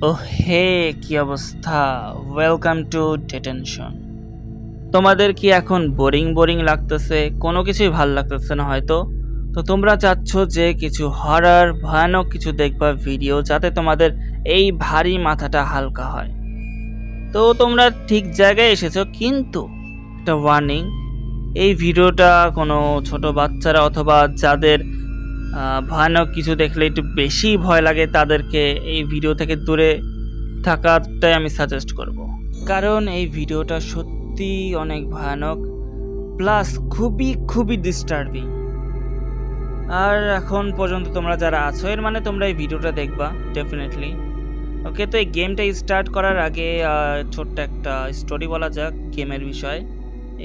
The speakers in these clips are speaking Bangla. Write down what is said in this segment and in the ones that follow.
ও হে, কি অবস্থা? Welcome to detention. তোমাদের কি এখন বোরিং বোরিং লাগতেছে? কোনো কিছুই ভাল লাগতেছে না হয়তো? তো তোমরা চাচ্ছ যে কিছু হরর ভয়ানক কিছু দেখবা ভিডিও, যাতে তোমাদের এই ভারী মাথাটা হালকা হয়। তো তোমরা ঠিক জায়গায় এসেছো, কিন্তু একটা ওয়ার্নিং, এই ভিডিওটা কোনো ছোট বাচ্চারা অথবা যাদের ভয়ানক কিছু দেখলে একটু বেশি ভয় লাগে তাদেরকে এই ভিডিও থেকে দূরে থাকাটাই আমি সাজেস্ট করব। কারণ এই ভিডিওটা সত্যি অনেক ভয়ানক, প্লাস খুবই খুবই ডিস্টার্বিং। আর এখন পর্যন্ত তোমরা যারা আছো, এর মানে তোমরা এই ভিডিওটা দেখবা ডেফিনেটলি। ওকে, তো এই গেমটা স্টার্ট করার আগে ছোট্ট একটা স্টোরি বলা যাক গেমের বিষয়।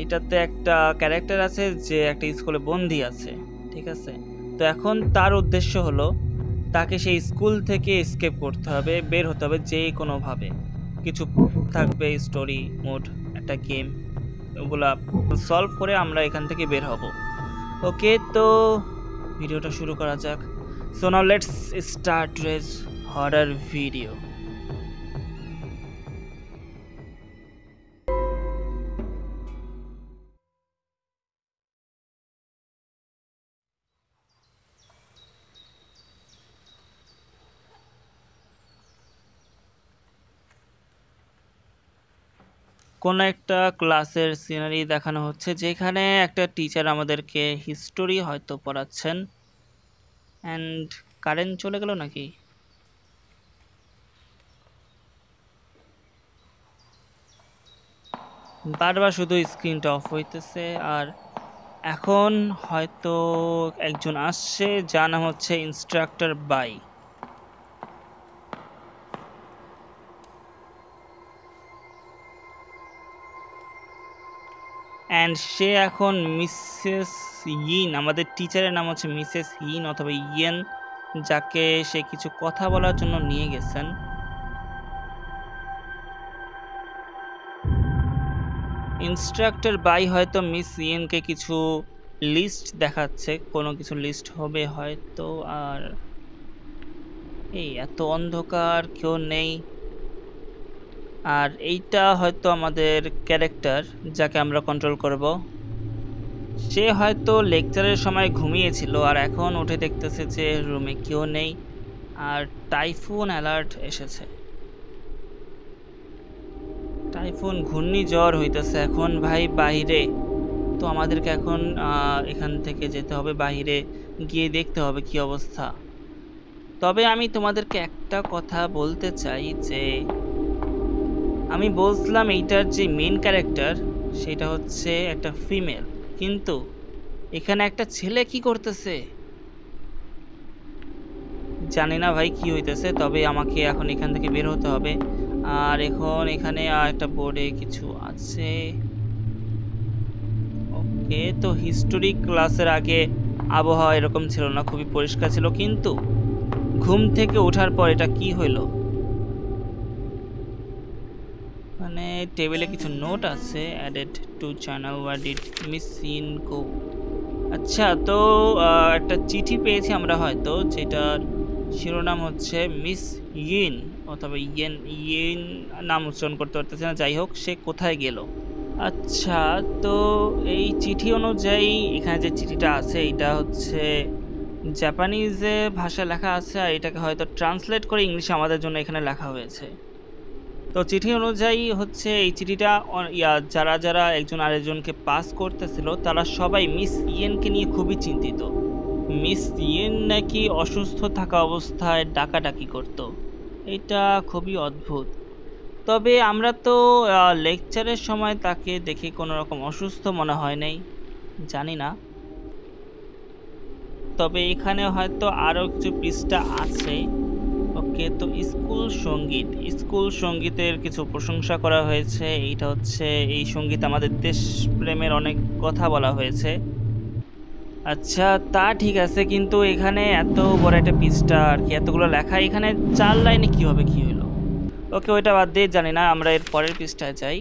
এটাতে একটা ক্যারেক্টার আছে যে একটা স্কুলে বন্দি আছে, ঠিক আছে? তো এখন তার উদ্দেশ্য হলো তাকে সেই স্কুল থেকে এসকেপ করতে হবে, বের হতে হবে যে কোনোভাবে। কিছু থাকবে স্টোরি মোড, একটা গেম, ওগুলা সলভ করে আমরা এখান থেকে বের হব। ওকে, তো ভিডিওটা শুরু করা যাক। So now let's start today's horror video. কোনো একটা ক্লাসের সিনারি দেখানো হচ্ছে, যেখানে একটা টিচার আমাদেরকে হিস্টোরি হয়তো পড়াচ্ছেন। অ্যান্ড কারেন্ট চলে গেল নাকি? বারবার শুধু স্ক্রিনটা অফ হইতেছে। আর এখন হয়তো একজন আসছে, যার নাম হচ্ছে ইনস্ট্রাক্টর বাই। অ্যান্ড সে এখন মিসেস ইন, আমাদের টিচারের নাম হচ্ছে মিসেস ইন অথবা ইয়েন, যাকে সে কিছু কথা বলার জন্য নিয়ে গেছেন। ইনস্ট্রাক্টর বাই হয়তো মিস ইয়েনকে কিছু লিস্ট দেখাচ্ছে, কোনো কিছু লিস্ট হবে হয়তো। আর এই এত অন্ধকার, কেউ নেই। আর এইটা হয়তো আমাদের ক্যারেক্টার, যাকে আমরা কন্ট্রোল করব। সে হয়তো লেকচারের সময় ঘুমিয়েছিল আর এখন উঠে দেখতেছে যে রুমে কেউ নেই। আর টাইফুন অ্যালার্ট এসেছে। টাইফুন ঘূর্ণিঝড় হইতেছে এখন ভাই বাইরে। তো আমাদেরকে এখন এখান থেকে যেতে হবে, বাইরে গিয়ে দেখতে হবে কি অবস্থা। তবে আমি তোমাদেরকে একটা কথা বলতে চাই যে আমি বলছিলাম এইটার যে মেন ক্যারেক্টার সেটা হচ্ছে একটা ফিমেল, কিন্তু এখানে একটা ছেলে কি করতেছে জানি না ভাই কি হইতেছে। তবে আমাকে এখন এখান থেকে বের হতে হবে। আর এখন এখানে একটা বোর্ডে কিছু আছে। ওকে, তো হিস্টোরি ক্লাসের আগে আবহাওয়া এরকম ছিল না, খুবই পরিষ্কার ছিল, কিন্তু ঘুম থেকে ওঠার পর এটা কি হইলো? মানে টেবিলে কিছু নোট আছে, অ্যাডেড টু চ্যানেল, ওয়ার ডিড মিস ইন গো। আচ্ছা, তো একটা চিঠি পেয়েছি আমরা হয়তো, যেটার শিরোনাম হচ্ছে মিস ইয়েন অথবা ইয়েন ইয়েন, নাম উচ্চারণ করতে পারতেছে না, যাই হোক, সে কোথায় গেল। আচ্ছা, তো এই চিঠি অনুযায়ী এখানে যে চিঠিটা আছে এটা হচ্ছে জাপানিজে ভাষায় লেখা আছে, আর এটাকে হয়তো ট্রান্সলেট করে ইংলিশে আমাদের জন্য এখানে লেখা হয়েছে। তো চিঠি অনুযায়ী হচ্ছে এই চিঠিটা যারা যারা একজন আরেকজনকে পাস করতেছিল তারা সবাই মিস ইয়েনকে নিয়ে খুবই চিন্তিত। মিস ইয়েন নাকি অসুস্থ থাকা অবস্থায় ডাকাডাকি করত। এটা খুবই অদ্ভুত। তবে আমরা তো লেকচারের সময় তাকে দেখে কোনো রকম অসুস্থ মনে হয় নাই, জানি না। তবে এখানে হয়তো আরও কিছু পৃষ্ঠা আছে। ওকে, তো স্কুল সঙ্গীতের কিছু প্রশংসা করা হয়েছে। এইটা হচ্ছে এই সঙ্গীত আমাদের দেশপ্রেমের অনেক কথা বলা হয়েছে। আচ্ছা, তা ঠিক আছে, কিন্তু এখানে এত বড় একটা পৃষ্ঠা আর কি, এতগুলো লেখা, এখানে 4 লাইনে কীভাবে কী হলো? ওকে, ওইটা বাদ দিয়ে জানি না, আমরা এর পরের পৃষ্ঠায় যাই।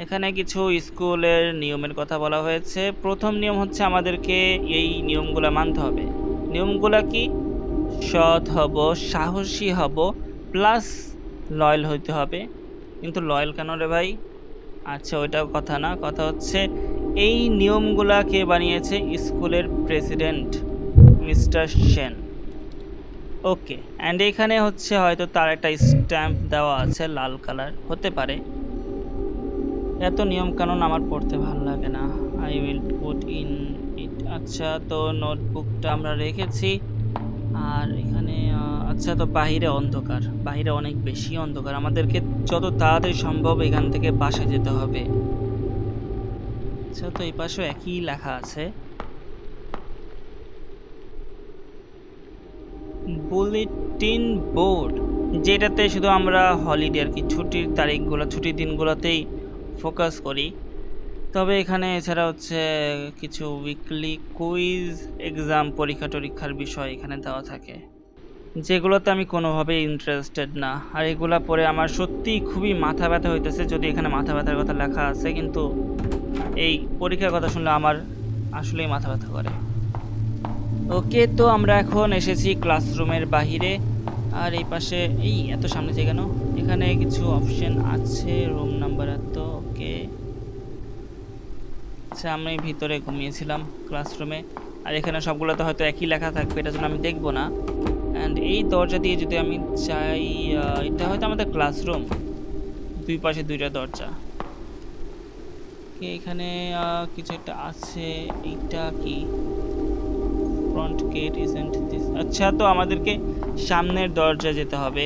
এখানে কিছু স্কুলের নিয়মের কথা বলা হয়েছে। প্রথম নিয়ম হচ্ছে আমাদেরকে এই নিয়মগুলো মানতে হবে। নিয়মগুলো কি? সৎ হব, সাহসী হব, প্লাস লয়াল হইতে হবে। কিন্তু লয়াল কেন রে ভাই? আচ্ছা, ওইটাও কথা না, কথা হচ্ছে এই নিয়মগুলা কে বানিয়েছে? স্কুলের president mister Sen. Okay, and এখানে হচ্ছে হয়তো তার একটা স্ট্যাম্প দেওয়া আছে, লাল কালার হতে পারে। এত নিয়ম কানুন আমার পড়তে ভালো লাগে না। I will put in it. আচ্ছা, তো নোটবুকটা আমরা রেখেছি। আর এখানে আচ্ছা, তো বাহিরে অন্ধকার, বাহিরে অনেক বেশি অন্ধকার, আমাদেরকে যত তাড়াতাড়ি সম্ভব এখান থেকে বাসায় যেতে হবে। আচ্ছা, তো এই পাশেও একই লেখা আছে, বুলেটিন বোর্ড, যেটাতে শুধু আমরা হলিডে আর কি ছুটির তারিখগুলো, ছুটির দিনগুলোতেই ফোকাস করি। তবে এখানে এছাড়া হচ্ছে কিছু উইকলি কুইজ, এক্সাম, পরীক্ষা টরীক্ষার বিষয় এখানে দেওয়া থাকে, যেগুলোতে আমি কোনোভাবেই ইন্টারেস্টেড না। আর এগুলা পড়ে আমার সত্যিই খুবই মাথা ব্যথা হইতেছে। যদি এখানে মাথা ব্যথার কথা লেখা আছে, কিন্তু এই পরীক্ষার কথা শুনলে আমার আসলেই মাথা ব্যথা করে। ওকে, তো আমরা এখন এসেছি ক্লাসরুমের বাহিরে। আর এই পাশে এই এত সামনে যে কেন, এখানে কিছু অপশন আছে, রুম নাম্বার এত। ওকে, আচ্ছা, আমি ভিতরে ঘুমিয়েছিলাম ক্লাসরুমে। আর এখানে সবগুলোতে হয়তো একই লেখা থাকবে, এটার জন্য আমি দেখবো না। অ্যান্ড এই দরজা দিয়ে যদি আমি চাই, এটা হয়তো আমাদের ক্লাসরুম, দুই পাশে দুইটা দরজা। এখানে কিছু একটা আছে, এইটা কি? Front gate isn't this. আচ্ছা, তো আমাদেরকে সামনের দরজা যেতে হবে।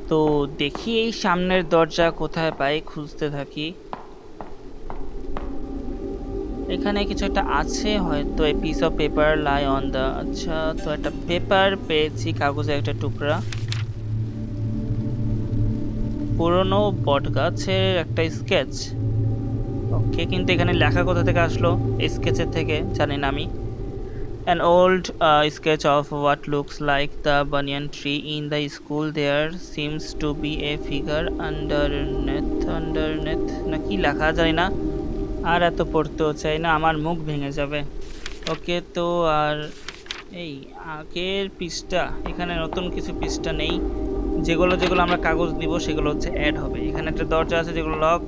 তো দেখি এই সামনের দরজা কোথায় পাই, খুঁজতে থাকি। এখানে কিছু একটা আছে হয়তো, a piece of paper lie on the. আচ্ছা, তো একটা পেপার পেয়েছি, কাগজের একটা টুকরা, পুরনো বট গাছের একটা স্কেচ। ওকে, কিন্তু এখানে লেখা কোথা থেকে আসলো? স্কেচের থেকে, জানি না আমি। An old sketch of what looks like the banyan tree in the school. There seems to be a figure underneath না কি লেখা জানি না, আর এত পড়তেও চাই না, আমার মুখ ভেঙে যাবে। ওকে, তো আর এই আগের পৃষ্ঠা, এখানে নতুন কিছু পৃষ্ঠা নেই। যেগুলো যেগুলো আমরা কাগজ নিব সেগুলো হচ্ছে অ্যাড হবে। এখানে একটা দরজা আছে যেগুলো লক।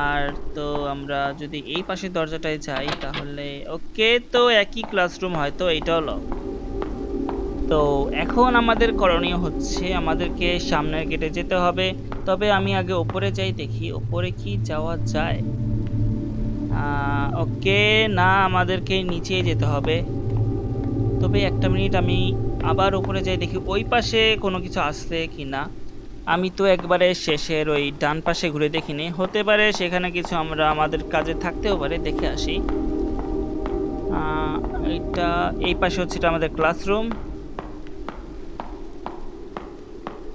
আর তো আমরা যদি এই পাশের দরজাটায় যাই তাহলে ওকে, তো একই ক্লাসরুম, হয়তো এইটাও লক। তো এখন আমাদের করণীয় হচ্ছে আমাদেরকে সামনের গেটে যেতে হবে। তবে আমি আগে ওপরে যাই, দেখি ওপরে কি যাওয়া যায়। ওকে, না, আমাদেরকে নিচে যেতে হবে। তবে একটা মিনিট, আমি আবার উপরে যাই, দেখি ওই পাশে কোনো কিছু আসছে কি না। আমি তো একবারে শেষের ওই ডান পাশে ঘুরে দেখিনি, হতে পারে সেখানে কিছু আমরা আমাদের কাজে থাকতেও পারে, দেখে আসি। এইটা এই পাশে হচ্ছে এটা আমাদের ক্লাসরুম,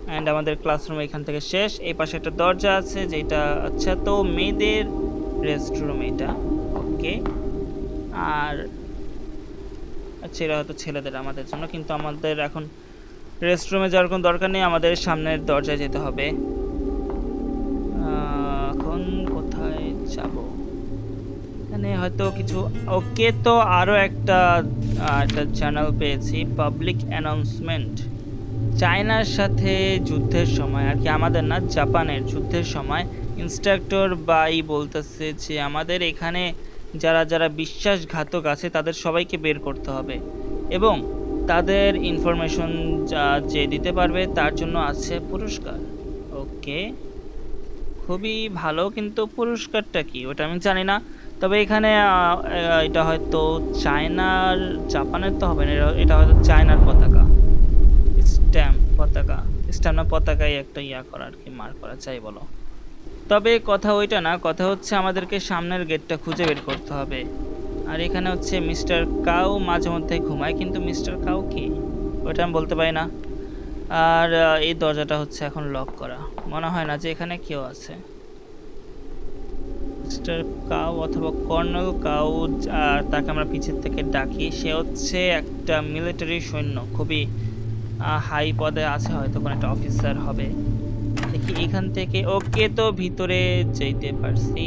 অ্যান্ড আমাদের ক্লাসরুম এখান থেকে শেষ। এই পাশে একটা দরজা আছে যেটা, আচ্ছা, তো মেয়েদের রেস্টরুম এটা। ওকে, আর আচ্ছা, এরা হয়তো ছেলেদের, আমাদের জন্য। কিন্তু আমাদের এখন রেস্টরুমে যাওয়ার কোনো দরকার নেই, আমাদের সামনের দরজায় যেতে হবে। এখন কোথায় যাব? এখানে হয়তো কিছু। ওকে, তো আরও একটা চ্যানেল পেয়েছি, পাবলিক অ্যানাউন্সমেন্ট। চায়নার সাথে যুদ্ধের সময় আর কি, আমাদের না, জাপানের যুদ্ধের সময় ইনস্ট্রাক্টর বাই বলতেছে যে আমাদের এখানে যারা যারা বিশ্বাসঘাতক আছে তাদের সবাইকে বের করতে হবে, এবং তাদের ইনফরমেশন যে দিতে পারবে তার জন্য আছে পুরস্কার। ওকে, খুবই ভালো, কিন্তু পুরস্কারটা কি ওটা আমি জানি না। তবে এখানে এটা হয়তো চায়নার, জাপানের তো হবে না, এটা হয়তো চায়নার পতাকা, স্ট্যাম্প পতাকা, স্ট্যাম্প না পতাকায় একটা করা আর কি, মার করা চাই বলো। তবে কথা ওইটা না, কথা হচ্ছে আমাদেরকে সামনের গেটটা খুঁজে বের করতে হবে। আর এখানে হচ্ছে মিস্টার কাউ মাঝে মধ্যে ঘুমায়, কিন্তু মিস্টার কাউ কি ওইটা আমি বলতে পারি না। আর এই দরজাটা হচ্ছে এখন লক করা, মনে হয় না যে এখানে কেউ আছে। মিস্টার কাউ অথবা কর্নেল কাউ, আর তাকে আমরা পিছের থেকে ডাকি, সে হচ্ছে একটা মিলিটারি সৈন্য, খুবই হাই পদে আছে, হয়তো কোনো একটা অফিসার হবে। দেখি এখান থেকে। ওকে, তো ভিতরে যেতে পারছি।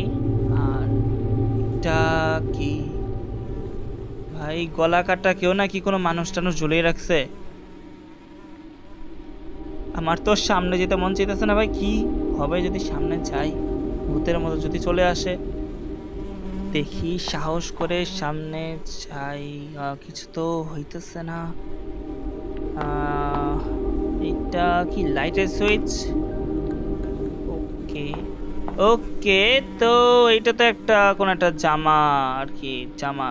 আর এটা কি ভাই, গলা কাটা কেউ নাকি কোনো মানুষ টানুষ ঝুলিয়ে রাখছে। আমার তো সামনে যেতে মন চাইতেছে না ভাই। কি হবে যদি সামনে যাই? ভূতের মতো যদি চলে আসে। দেখি সাহস করে সামনে যাই। কিছু তো হইতেছে না। এটা কি লাইটের সুইচ? ওকে ওকে, তো এটা তো একটা কোন একটা জামা আর কি। জামা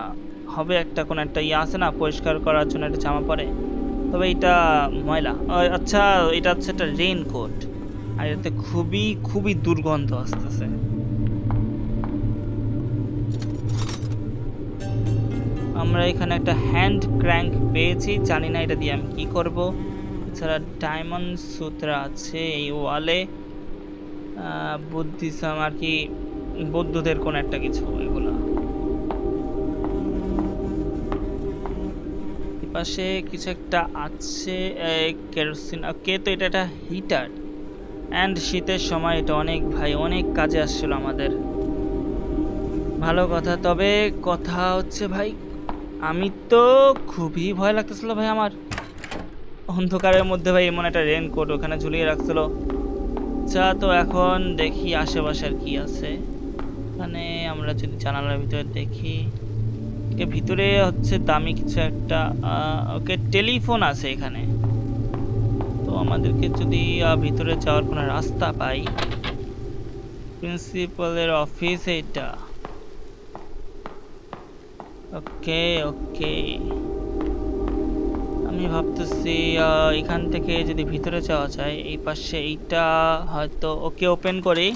হবে একটা, কোন একটা ইয়ে আছে না পরিষ্কার করার জন্য একটা জামা পরে, তবে এটা ময়লা। আচ্ছা, এটা হচ্ছে একটা রেইনকোট, আর এটাতে খুবই খুবই দুর্গন্ধ আসতেছে। আমরা এখানে একটা হ্যান্ড ক্র্যাঙ্ক পেয়েছি, জানি না এটা দিয়ে আমি কি করব। এছাড়া ডায়মন্ড সূত্র আছে এই ওয়ালে। বুদ্ধিজম আর কি, বৌদ্ধদের কোন একটা কিছু এগুলো। পাশে কিছু একটা আছে, কেরোসিন। ওকে, তো এটা একটা হিটার, অ্যান্ড শীতের সময় এটা অনেক ভাই অনেক কাজে আসছিল আমাদের। ভালো কথা, তবে কথা হচ্ছে ভাই আমি তো খুবই ভয় লাগতেছিল ভাই আমার। অন্ধকারের মধ্যে ভাই এমন একটা রেনকোট ওখানে ঝুলিয়ে রাখছিল। আচ্ছা, তো এখন দেখি আশেপাশে আর কি আছে। এখানে আমরা যদি জানালার ভিতরে দেখি, ভিতরে হচ্ছে দামি কিছু একটা। ওকে, টেলিফোন আছে এখানে। তো আমাদেরকে যদি ভিতরে যাওয়ার কোনো রাস্তা পাই। প্রিন্সিপালের অফিস এইটা। ওকে ওকে, আমি ভাবতেছি এখান থেকে যদি ভিতরে যাওয়া যায়। এই পাশে এইটা হয়তো। ওকে, ওপেন করি।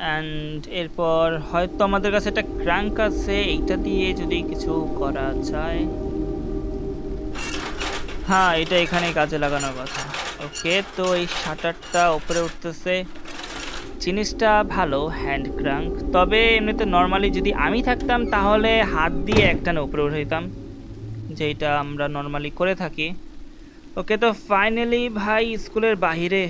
অ্যান্ড এরপর হয়তো আমাদের কাছে একটা ক্র্যাঙ্ক আছে, এইটা দিয়ে যদি কিছু করা যায়। হ্যাঁ, এটা এখানে কাজে লাগানোর কথা। ওকে, তো এই শাটারটা উপরে উঠতেছে, জিনিসটা ভালো হ্যান্ড ক্র্যাঙ্ক। তবে এমনিতে নর্মালি যদি আমি থাকতাম তাহলে হাত দিয়ে একটানে উপরে উঠে দিতাম, যেটা আমরা নর্মালি করে থাকি। ওকে, তো ফাইনালি ভাই স্কুলের বাহিরে।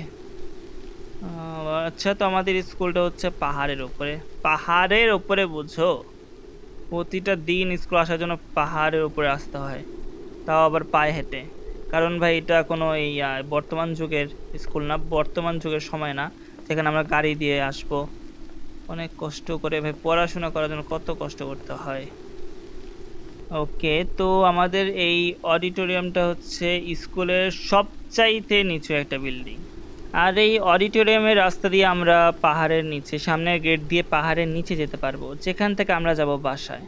আচ্ছা, তো আমাদের স্কুলটা হচ্ছে পাহাড়ের উপরে। পাহাড়ের উপরে বুঝো, প্রতিটা দিন স্কুল আসার জন্য পাহাড়ের উপরে আসতে হয়, তাও আবার পায়ে হেঁটে। কারণ ভাই এটা কোনো এই বর্তমান যুগের স্কুল না, বর্তমান যুগের সময় না যেখানে আমরা গাড়ি দিয়ে আসবো। অনেক কষ্ট করে ভাই পড়াশোনা করার জন্য কত কষ্ট করতে হয়। ওকে, তো আমাদের এই অডিটোরিয়ামটা হচ্ছে স্কুলের সবচাইতে নিচু একটা বিল্ডিং। আর এই অডিটোরিয়ামের রাস্তা দিয়ে আমরা পাহাড়ের নিচে, সামনের গেট দিয়ে পাহাড়ের নিচে যেতে পারবো, যেখান থেকে আমরা যাব বাসায়।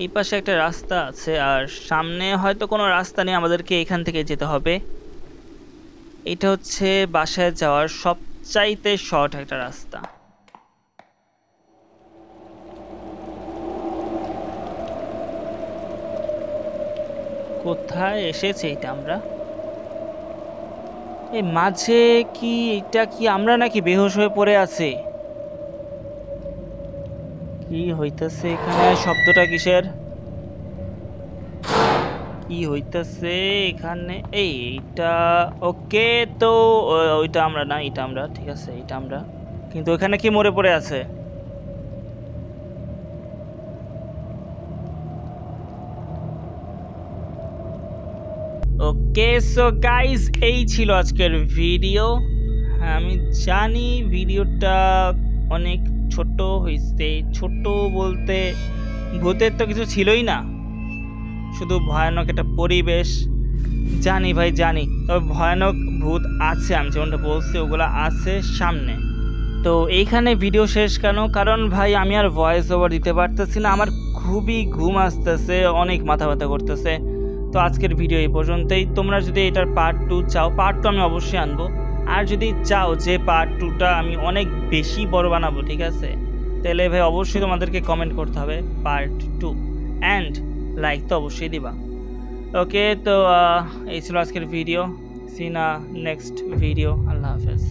এই পাশে একটা রাস্তা আছে, আর সামনে হয়তো কোনো রাস্তা নেই, আমাদেরকে এখান থেকে যেতে হবে। এটা হচ্ছে বাসায় যাওয়ার সবচাইতে শর্ট একটা রাস্তা। কোথায় এসেছে এটা আমরা? এই মাঝে কি এটা কি আমরা নাকি বেহুশ হয়ে পড়ে আছি? কি হইতাছে এখানে? শব্দটা কিসের? কি হইতাছে এখানে? এইটা ওকে, তো ওইটা আমরা না, এটা আমরা, ঠিক আছে এটা আমরা। কিন্তু ওখানে কি মরে পড়ে আছে? ওকে, সো গাইস, এই ছিল আজকের ভিডিও। আমি জানি ভিডিওটা অনেক ছোট হয়েছে। ছোট বলতে ভূতের তো কিছু ছিলই না, শুধু ভয়ানক একটা পরিবেশ। জানি ভাই জানি, তবে ভয়ানক ভূত আছে, আমি যেমনটা বলছি ওগুলো আছে সামনে। তো এইখানে ভিডিও শেষ কেন? কারণ ভাই আমি আর ভয়েস ওভার দিতে পারতেছি না, আমার খুবই ঘুম আসতেছে, অনেক মাথা ব্যথা করতেছে। তো আজকের ভিডিও এই পর্যন্তই। তোমরা যদি এটার পার্ট 2 চাও, পার্ট 2 আমি অবশ্যই আনবো। আর যদি চাও যে পার্ট 2টা আমি অনেক বেশি বড় বানাবো, ঠিক আছে, তাহলে ভাই অবশ্যই তোমাদেরকে কমেন্ট করতে হবে পার্ট 2, অ্যান্ড লাইক তো অবশ্যই দিবা। ওকে, তো এই ছিল আজকের ভিডিও। সি না নেক্সট ভিডিও। আল্লাহ হাফেজ।